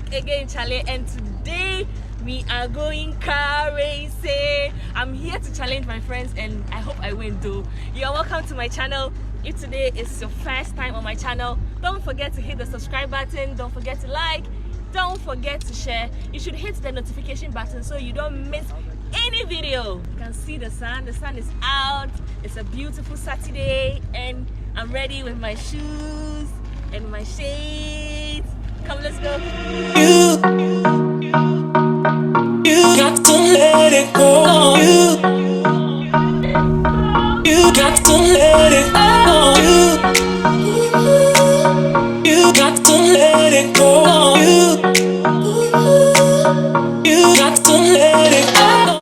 back again, Charlie, and today we are going car racing. I'm here to challenge my friends and I hope I win too. You are welcome to my channel. If today is your first time on my channel, don't forget to hit the subscribe button, don't forget to like, don't forget to share. You should hit the notification button so you don't miss any video. You can see the sun is out. It's a beautiful Saturday and I'm ready with my shoes and my shades. Come, let's go. You got to let it go. You got to let it go. You got to let it go. You got to let it go.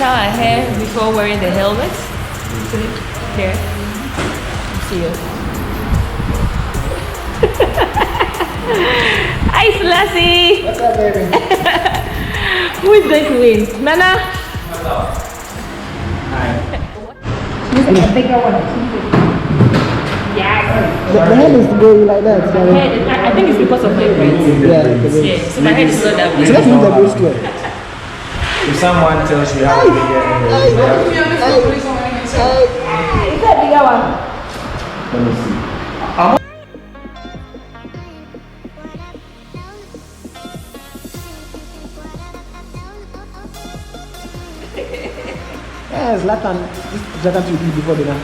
Our hair before wearing the helmet. Here. See you. Hi, Lassie. What's up, baby? Who is going to win? Nana? Hi. I think I want to keep it. Yeah. The head is going like that. So I think it's because of my braids. yeah, So my head is not that big. so let's move the braids to it. If someone tells you how to get Is that the bigger one? let me see. Yes, Zlatan to eat before dinner.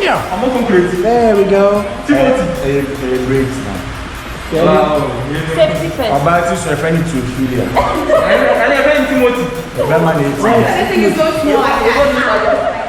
Yeah, I'm not crazy. There we go. Breaks now. Yeah, Wow. Safety first. About to so friend to Ophelia. I have Timothy. The grandma needs. I think it's so small.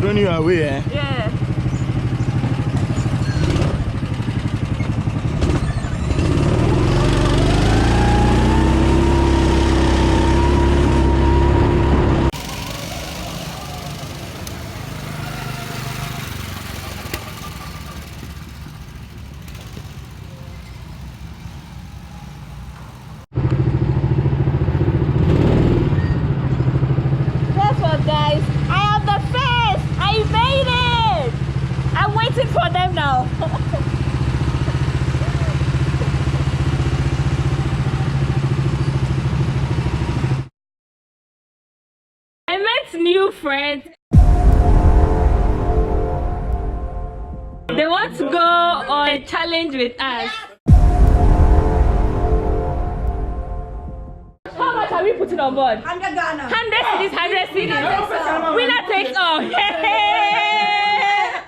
Thrown you away, eh? Yeah. two friends. They want to go on a challenge with us. How much are we putting on board? 100 Ghana. 100 cities, 100 cities. Winner takes all.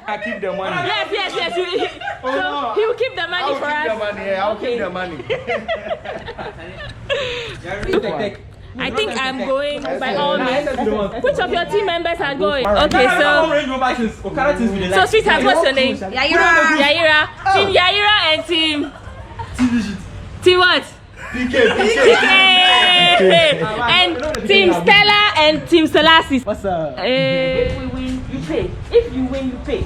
I keep the money. Yes. So he will keep the money for us. I'll keep the money. I think I'm going by all means. Which of your team members are going? Okay, so sweetheart, what's your name? Yaira. Team Yaira and team what? PK. And team Stella and team Selassie. What's up? If we win, you pay. If you win, you pay.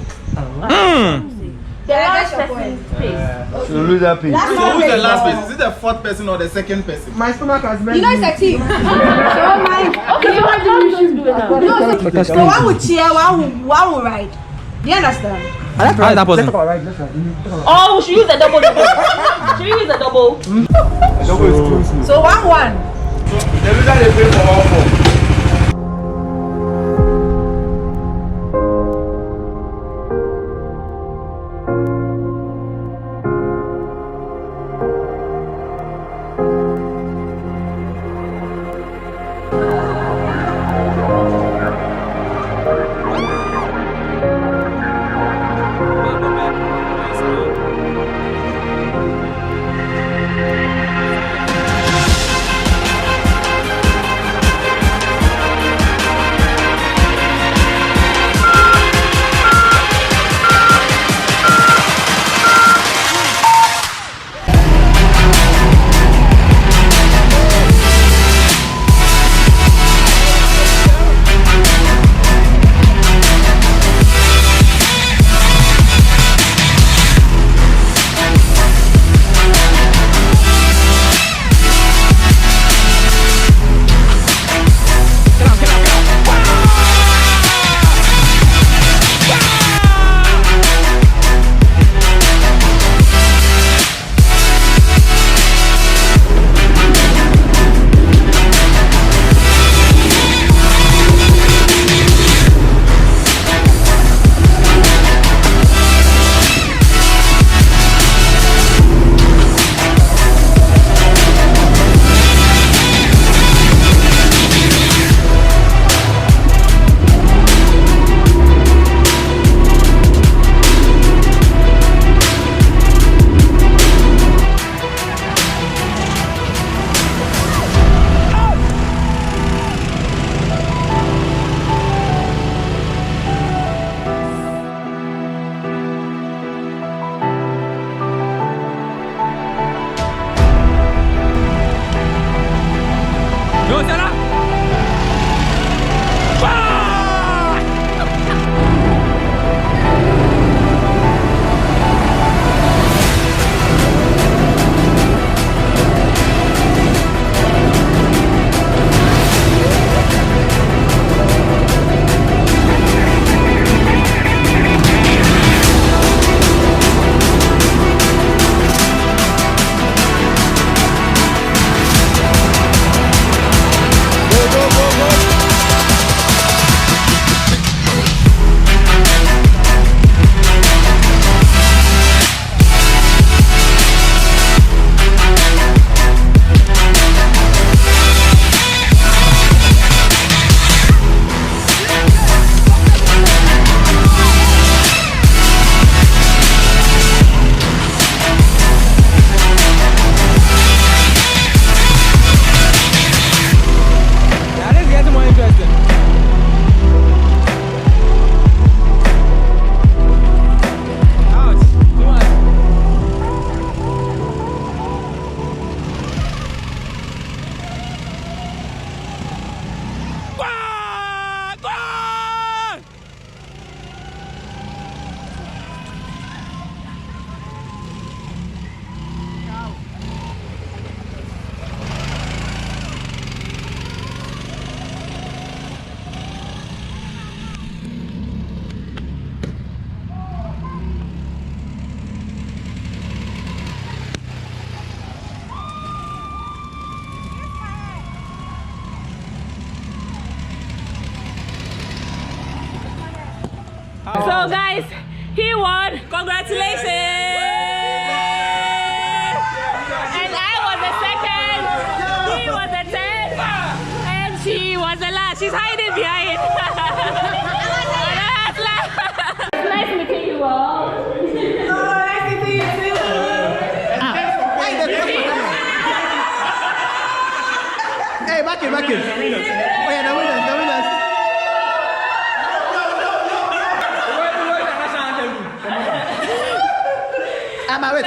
The last person pays. So loser pays. So who's the last person? Is it the fourth person or the second person? My stomach has been. You know it's a team. So mine. Okay, so what do we do now? So one will cheer, one will ride. Do you understand? I like to How is that ride. Let's possible? talk about ride. Let's ride. Oh, we should use the double. Should we use the double? So 1-1. The loser they pay for 1-4. So guys, he won. Congratulations! And I was the second. He was the third. And she was the last. She's hiding behind. Nice meeting you all. Nice meeting you too. Hey, back in. Oh yeah, the winners. Wait,